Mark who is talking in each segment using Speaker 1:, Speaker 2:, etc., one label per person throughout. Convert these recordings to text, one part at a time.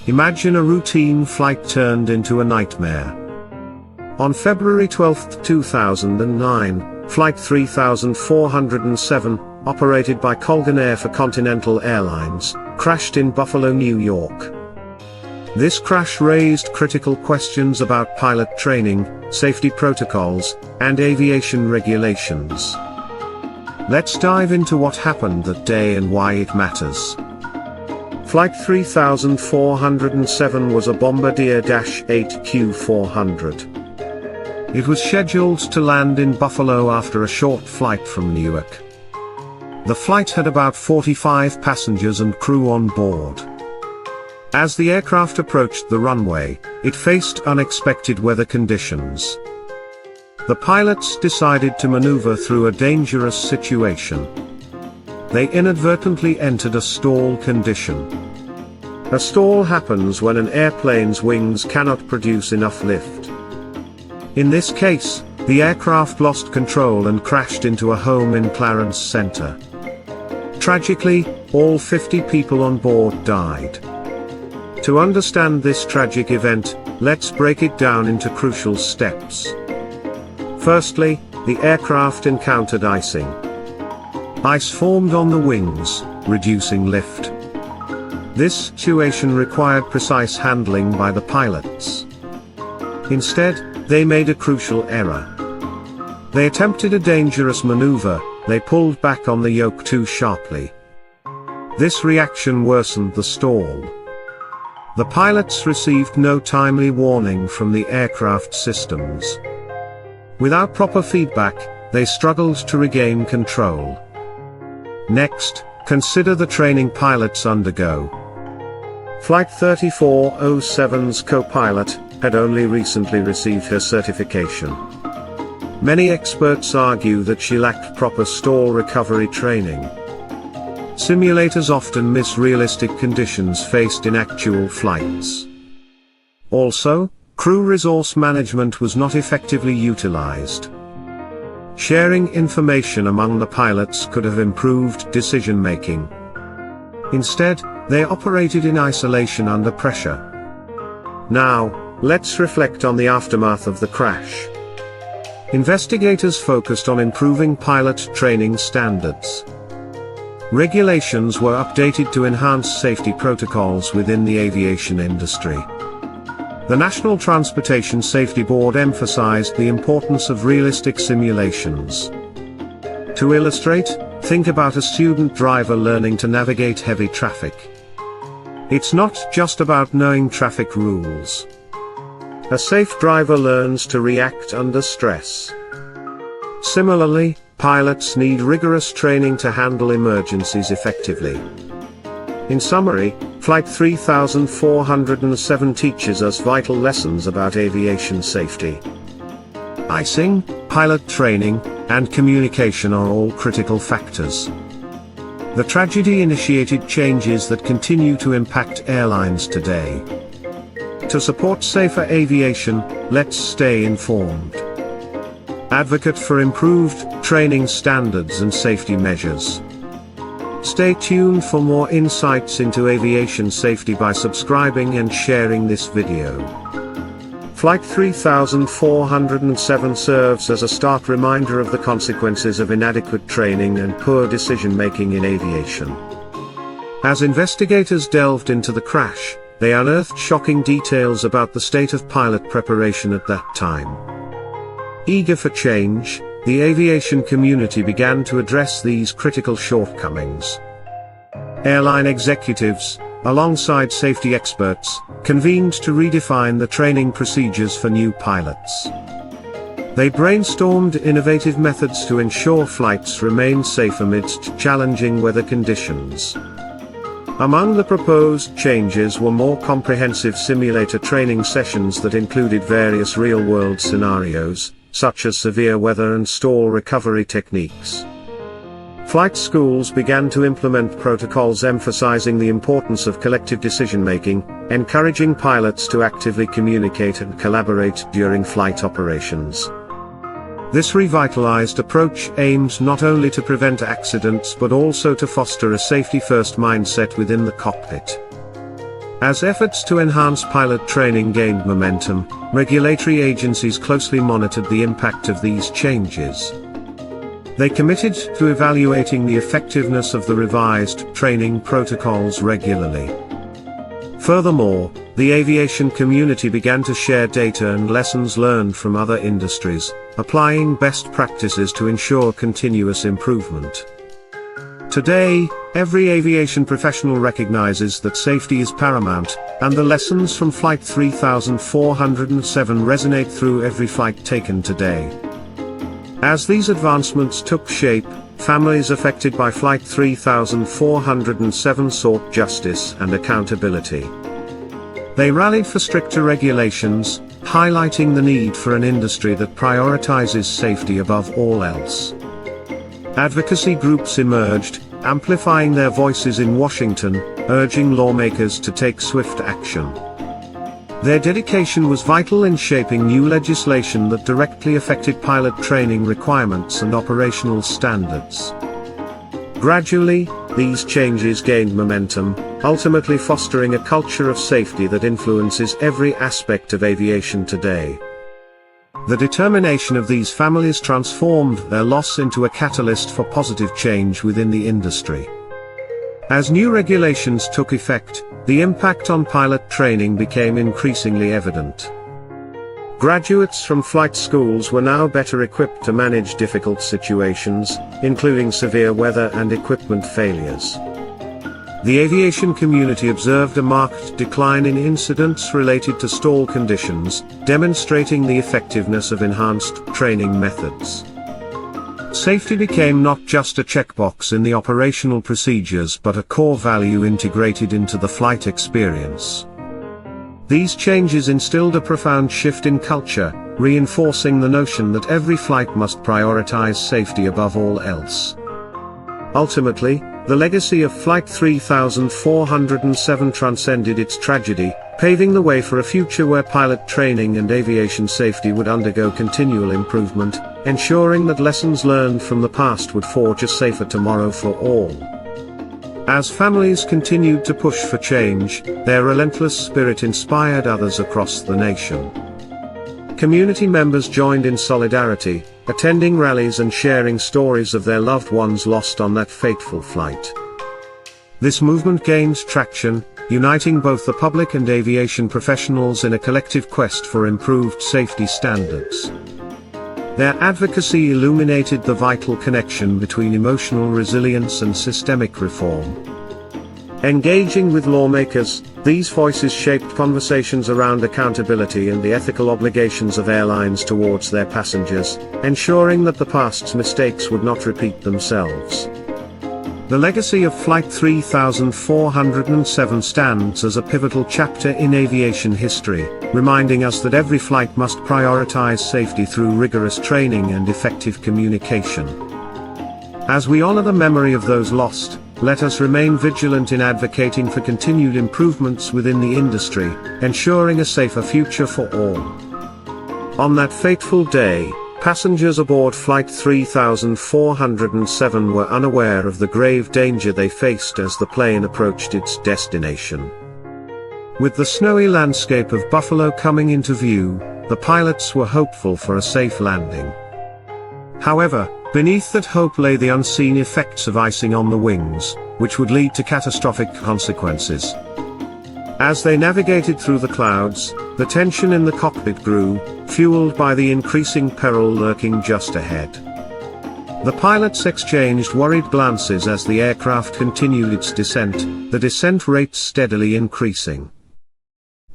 Speaker 1: Imagine a routine flight turned into a nightmare. On February 12, 2009, Flight 3407, operated by Colgan Air for Continental Airlines, crashed in Buffalo, New York. This crash raised critical questions about pilot training, safety protocols, and aviation regulations. Let's dive into what happened that day and why it matters. Flight 3407 was a Bombardier Dash 8Q400. It was scheduled to land in Buffalo after a short flight from Newark. The flight had about 45 passengers and crew on board. As the aircraft approached the runway, it faced unexpected weather conditions. The pilots decided to maneuver through a dangerous situation. They inadvertently entered a stall condition. A stall happens when an airplane's wings cannot produce enough lift. In this case, the aircraft lost control and crashed into a home in Clarence Center. Tragically, all 50 people on board died. To understand this tragic event, let's break it down into crucial steps. Firstly, the aircraft encountered icing. Ice formed on the wings, reducing lift. This situation required precise handling by the pilots. Instead, they made a crucial error. They attempted a dangerous maneuver. They pulled back on the yoke too sharply. This reaction worsened the stall. The pilots received no timely warning from the aircraft systems. Without proper feedback, they struggled to regain control. Next, consider the training pilots undergo. Flight 3407's co-pilot had only recently received her certification. Many experts argue that she lacked proper stall recovery training. Simulators often miss realistic conditions faced in actual flights. Also, crew resource management was not effectively utilized. Sharing information among the pilots could have improved decision-making. Instead, they operated in isolation under pressure. Now, let's reflect on the aftermath of the crash. Investigators focused on improving pilot training standards. Regulations were updated to enhance safety protocols within the aviation industry. The National Transportation Safety Board emphasized the importance of realistic simulations. To illustrate, think about a student driver learning to navigate heavy traffic. It's not just about knowing traffic rules. A safe driver learns to react under stress. Similarly, pilots need rigorous training to handle emergencies effectively. In summary, Flight 3407 teaches us vital lessons about aviation safety. Icing, pilot training, and communication are all critical factors. The tragedy initiated changes that continue to impact airlines today. To support safer aviation, let's stay informed. Advocate for improved training standards and safety measures. Stay tuned for more insights into aviation safety by subscribing and sharing this video. Flight 3407 serves as a stark reminder of the consequences of inadequate training and poor decision-making in aviation. As investigators delved into the crash, they unearthed shocking details about the state of pilot preparation at that time. Eager for change, the aviation community began to address these critical shortcomings. Airline executives, alongside safety experts, convened to redefine the training procedures for new pilots. They brainstormed innovative methods to ensure flights remained safe amidst challenging weather conditions. Among the proposed changes were more comprehensive simulator training sessions that included various real-world scenarios, such as severe weather and stall recovery techniques. Flight schools began to implement protocols emphasizing the importance of collective decision-making, encouraging pilots to actively communicate and collaborate during flight operations. This revitalized approach aims not only to prevent accidents but also to foster a safety-first mindset within the cockpit. As efforts to enhance pilot training gained momentum, regulatory agencies closely monitored the impact of these changes. They committed to evaluating the effectiveness of the revised training protocols regularly. Furthermore, the aviation community began to share data and lessons learned from other industries, applying best practices to ensure continuous improvement. Today, every aviation professional recognizes that safety is paramount, and the lessons from Flight 3407 resonate through every flight taken today. As these advancements took shape, families affected by Flight 3407 sought justice and accountability. They rallied for stricter regulations, highlighting the need for an industry that prioritizes safety above all else. Advocacy groups emerged, amplifying their voices in Washington, urging lawmakers to take swift action. Their dedication was vital in shaping new legislation that directly affected pilot training requirements and operational standards. Gradually, these changes gained momentum, ultimately fostering a culture of safety that influences every aspect of aviation today. The determination of these families transformed their loss into a catalyst for positive change within the industry. As new regulations took effect, the impact on pilot training became increasingly evident. Graduates from flight schools were now better equipped to manage difficult situations, including severe weather and equipment failures. The aviation community observed a marked decline in incidents related to stall conditions, demonstrating the effectiveness of enhanced training methods. Safety became not just a checkbox in the operational procedures but a core value integrated into the flight experience. These changes instilled a profound shift in culture, reinforcing the notion that every flight must prioritize safety above all else. Ultimately, the legacy of Flight 3407 transcended its tragedy, paving the way for a future where pilot training and aviation safety would undergo continual improvement, ensuring that lessons learned from the past would forge a safer tomorrow for all. As families continued to push for change, their relentless spirit inspired others across the nation. Community members joined in solidarity, attending rallies and sharing stories of their loved ones lost on that fateful flight. This movement gained traction, uniting both the public and aviation professionals in a collective quest for improved safety standards. Their advocacy illuminated the vital connection between emotional resilience and systemic reform. Engaging with lawmakers, these voices shaped conversations around accountability and the ethical obligations of airlines towards their passengers, ensuring that the past's mistakes would not repeat themselves. The legacy of Flight 3407 stands as a pivotal chapter in aviation history, reminding us that every flight must prioritize safety through rigorous training and effective communication. As we honor the memory of those lost, let us remain vigilant in advocating for continued improvements within the industry, ensuring a safer future for all. On that fateful day, passengers aboard Flight 3407 were unaware of the grave danger they faced as the plane approached its destination. With the snowy landscape of Buffalo coming into view, the pilots were hopeful for a safe landing. However, beneath that hope lay the unseen effects of icing on the wings, which would lead to catastrophic consequences. As they navigated through the clouds, the tension in the cockpit grew, fueled by the increasing peril lurking just ahead. The pilots exchanged worried glances as the aircraft continued its descent, the descent rate steadily increasing.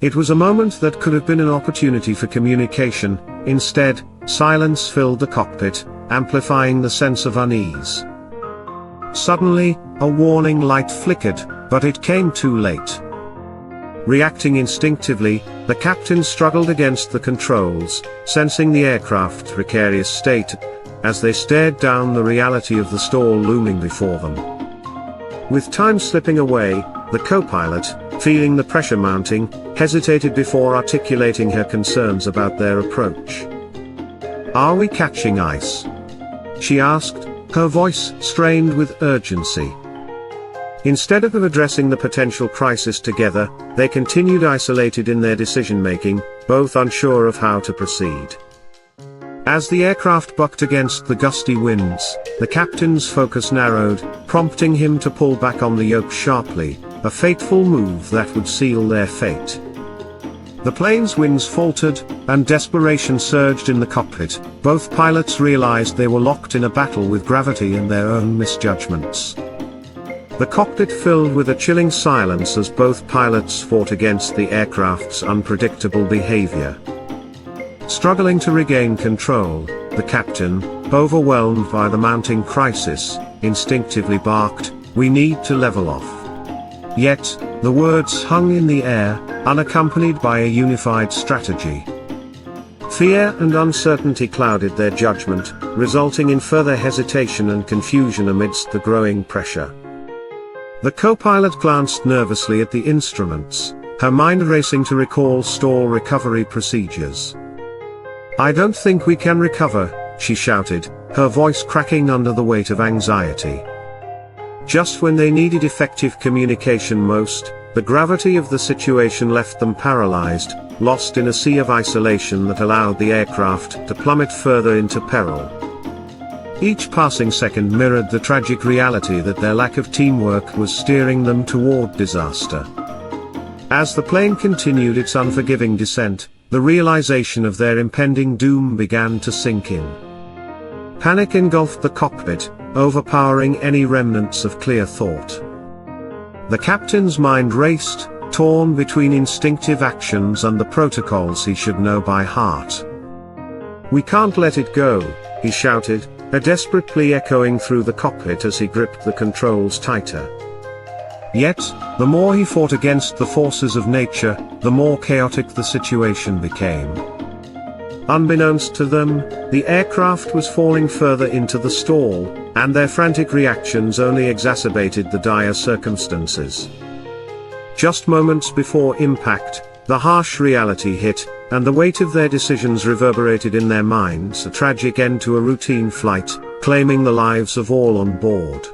Speaker 1: It was a moment that could have been an opportunity for communication. Instead, silence filled the cockpit, amplifying the sense of unease. Suddenly, a warning light flickered, but it came too late. Reacting instinctively, the captain struggled against the controls, sensing the aircraft's precarious state, as they stared down the reality of the stall looming before them. With time slipping away, the co-pilot, feeling the pressure mounting, hesitated before articulating her concerns about their approach. "Are we catching ice?" she asked, her voice strained with urgency. Instead of addressing the potential crisis together, they continued isolated in their decision-making, both unsure of how to proceed. As the aircraft bucked against the gusty winds, the captain's focus narrowed, prompting him to pull back on the yoke sharply, a fateful move that would seal their fate. The plane's wings faltered, and desperation surged in the cockpit. Both pilots realized they were locked in a battle with gravity and their own misjudgments. The cockpit filled with a chilling silence as both pilots fought against the aircraft's unpredictable behavior. Struggling to regain control, the captain, overwhelmed by the mounting crisis, instinctively barked, "We need to level off." Yet, the words hung in the air, unaccompanied by a unified strategy. Fear and uncertainty clouded their judgment, resulting in further hesitation and confusion amidst the growing pressure. The co-pilot glanced nervously at the instruments, her mind racing to recall stall recovery procedures. "I don't think we can recover," she shouted, her voice cracking under the weight of anxiety. Just when they needed effective communication most, the gravity of the situation left them paralyzed, lost in a sea of isolation that allowed the aircraft to plummet further into peril. Each passing second mirrored the tragic reality that their lack of teamwork was steering them toward disaster. As the plane continued its unforgiving descent, the realization of their impending doom began to sink in. Panic engulfed the cockpit, overpowering any remnants of clear thought. The captain's mind raced, torn between instinctive actions and the protocols he should know by heart. "We can't let it go," he shouted, a desperate plea echoing through the cockpit as he gripped the controls tighter. Yet, the more he fought against the forces of nature, the more chaotic the situation became. Unbeknownst to them, the aircraft was falling further into the stall, and their frantic reactions only exacerbated the dire circumstances. Just moments before impact, the harsh reality hit, and the weight of their decisions reverberated in their minds, a tragic end to a routine flight, claiming the lives of all on board.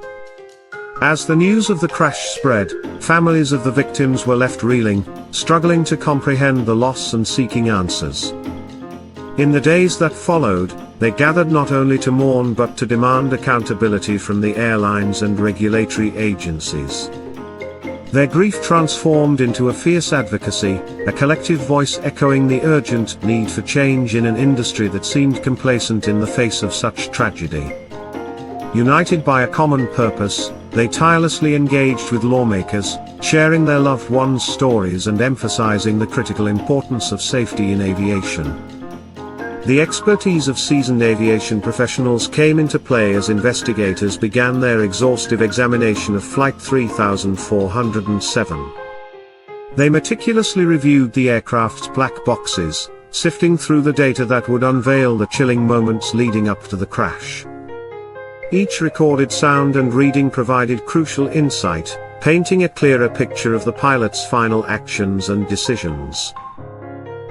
Speaker 1: As the news of the crash spread, families of the victims were left reeling, struggling to comprehend the loss and seeking answers. In the days that followed, they gathered not only to mourn but to demand accountability from the airlines and regulatory agencies. Their grief transformed into a fierce advocacy, a collective voice echoing the urgent need for change in an industry that seemed complacent in the face of such tragedy. United by a common purpose, they tirelessly engaged with lawmakers, sharing their loved ones' stories and emphasizing the critical importance of safety in aviation. The expertise of seasoned aviation professionals came into play as investigators began their exhaustive examination of Flight 3407. They meticulously reviewed the aircraft's black boxes, sifting through the data that would unveil the chilling moments leading up to the crash. Each recorded sound and reading provided crucial insight, painting a clearer picture of the pilot's final actions and decisions.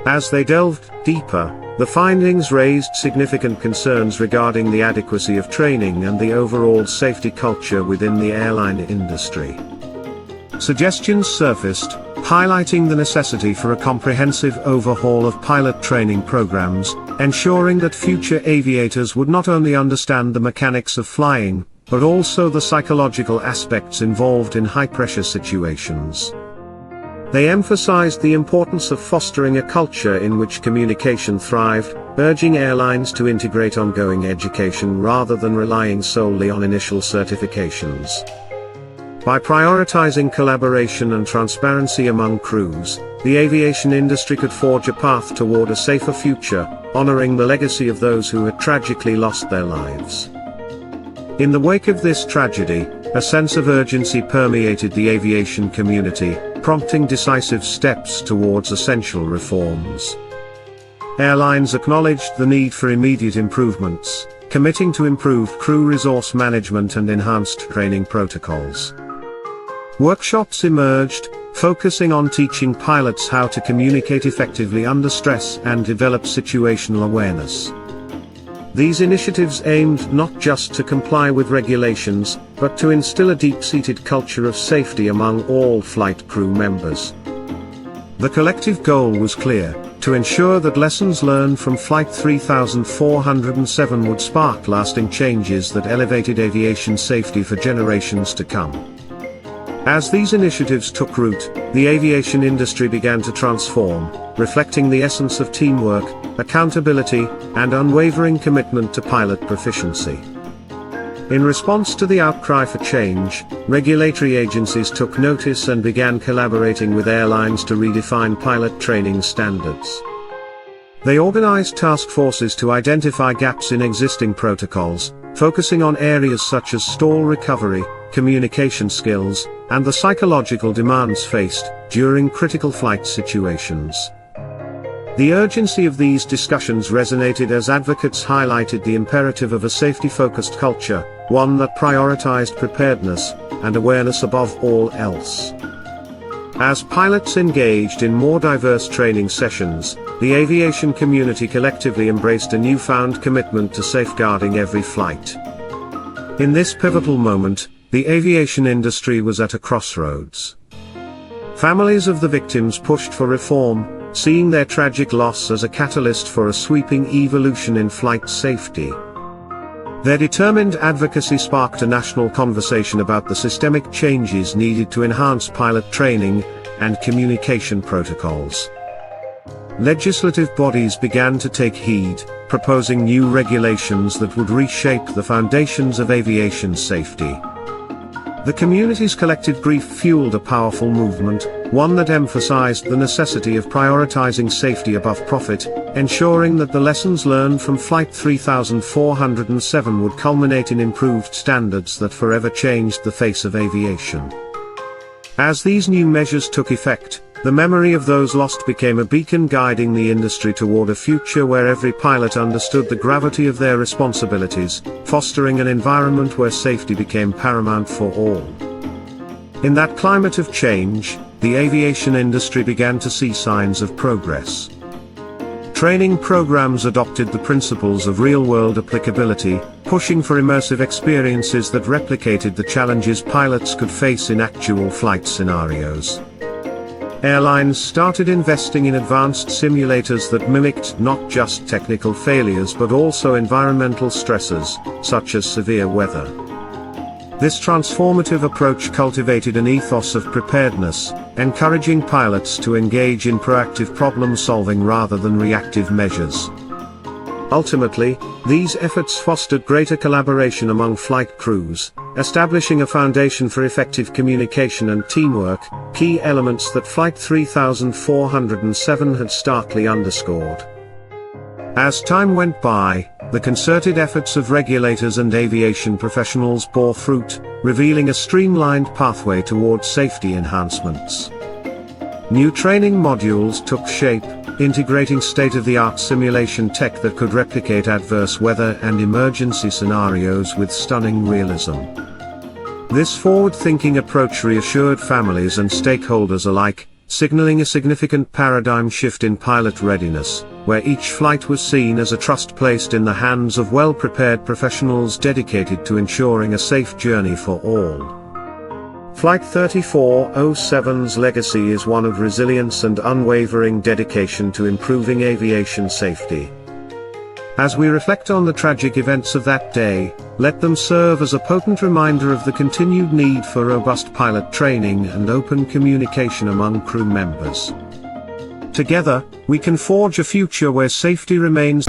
Speaker 1: As they delved deeper, the findings raised significant concerns regarding the adequacy of training and the overall safety culture within the airline industry. Suggestions surfaced, highlighting the necessity for a comprehensive overhaul of pilot training programs, ensuring that future aviators would not only understand the mechanics of flying, but also the psychological aspects involved in high-pressure situations. They emphasized the importance of fostering a culture in which communication thrived, urging airlines to integrate ongoing education rather than relying solely on initial certifications. By prioritizing collaboration and transparency among crews, the aviation industry could forge a path toward a safer future, honoring the legacy of those who had tragically lost their lives. In the wake of this tragedy, a sense of urgency permeated the aviation community, prompting decisive steps towards essential reforms. Airlines acknowledged the need for immediate improvements, committing to improved crew resource management and enhanced training protocols. Workshops emerged, focusing on teaching pilots how to communicate effectively under stress and develop situational awareness. These initiatives aimed not just to comply with regulations, but to instill a deep-seated culture of safety among all flight crew members. The collective goal was clear: to ensure that lessons learned from Flight 3407 would spark lasting changes that elevated aviation safety for generations to come. As these initiatives took root, the aviation industry began to transform, reflecting the essence of teamwork, accountability, and unwavering commitment to pilot proficiency. In response to the outcry for change, regulatory agencies took notice and began collaborating with airlines to redefine pilot training standards. They organized task forces to identify gaps in existing protocols, focusing on areas such as stall recovery, communication skills, and the psychological demands faced during critical flight situations. The urgency of these discussions resonated as advocates highlighted the imperative of a safety-focused culture, one that prioritized preparedness and awareness above all else. As pilots engaged in more diverse training sessions, the aviation community collectively embraced a newfound commitment to safeguarding every flight. In this pivotal moment, the aviation industry was at a crossroads. Families of the victims pushed for reform, seeing their tragic loss as a catalyst for a sweeping evolution in flight safety. Their determined advocacy sparked a national conversation about the systemic changes needed to enhance pilot training and communication protocols. Legislative bodies began to take heed, proposing new regulations that would reshape the foundations of aviation safety. The community's collective grief fueled a powerful movement, one that emphasized the necessity of prioritizing safety above profit, ensuring that the lessons learned from Flight 3407 would culminate in improved standards that forever changed the face of aviation. As these new measures took effect, the memory of those lost became a beacon guiding the industry toward a future where every pilot understood the gravity of their responsibilities, fostering an environment where safety became paramount for all. In that climate of change, the aviation industry began to see signs of progress. Training programs adopted the principles of real-world applicability, pushing for immersive experiences that replicated the challenges pilots could face in actual flight scenarios. Airlines started investing in advanced simulators that mimicked not just technical failures but also environmental stresses, such as severe weather. This transformative approach cultivated an ethos of preparedness, encouraging pilots to engage in proactive problem-solving rather than reactive measures. Ultimately, these efforts fostered greater collaboration among flight crews, establishing a foundation for effective communication and teamwork, key elements that Flight 3407 had starkly underscored. As time went by, the concerted efforts of regulators and aviation professionals bore fruit, revealing a streamlined pathway towards safety enhancements. New training modules took shape, integrating state-of-the-art simulation tech that could replicate adverse weather and emergency scenarios with stunning realism. This forward-thinking approach reassured families and stakeholders alike, signaling a significant paradigm shift in pilot readiness, where each flight was seen as a trust placed in the hands of well-prepared professionals dedicated to ensuring a safe journey for all. Flight 3407's legacy is one of resilience and unwavering dedication to improving aviation safety. As we reflect on the tragic events of that day, let them serve as a potent reminder of the continued need for robust pilot training and open communication among crew members. Together, we can forge a future where safety remains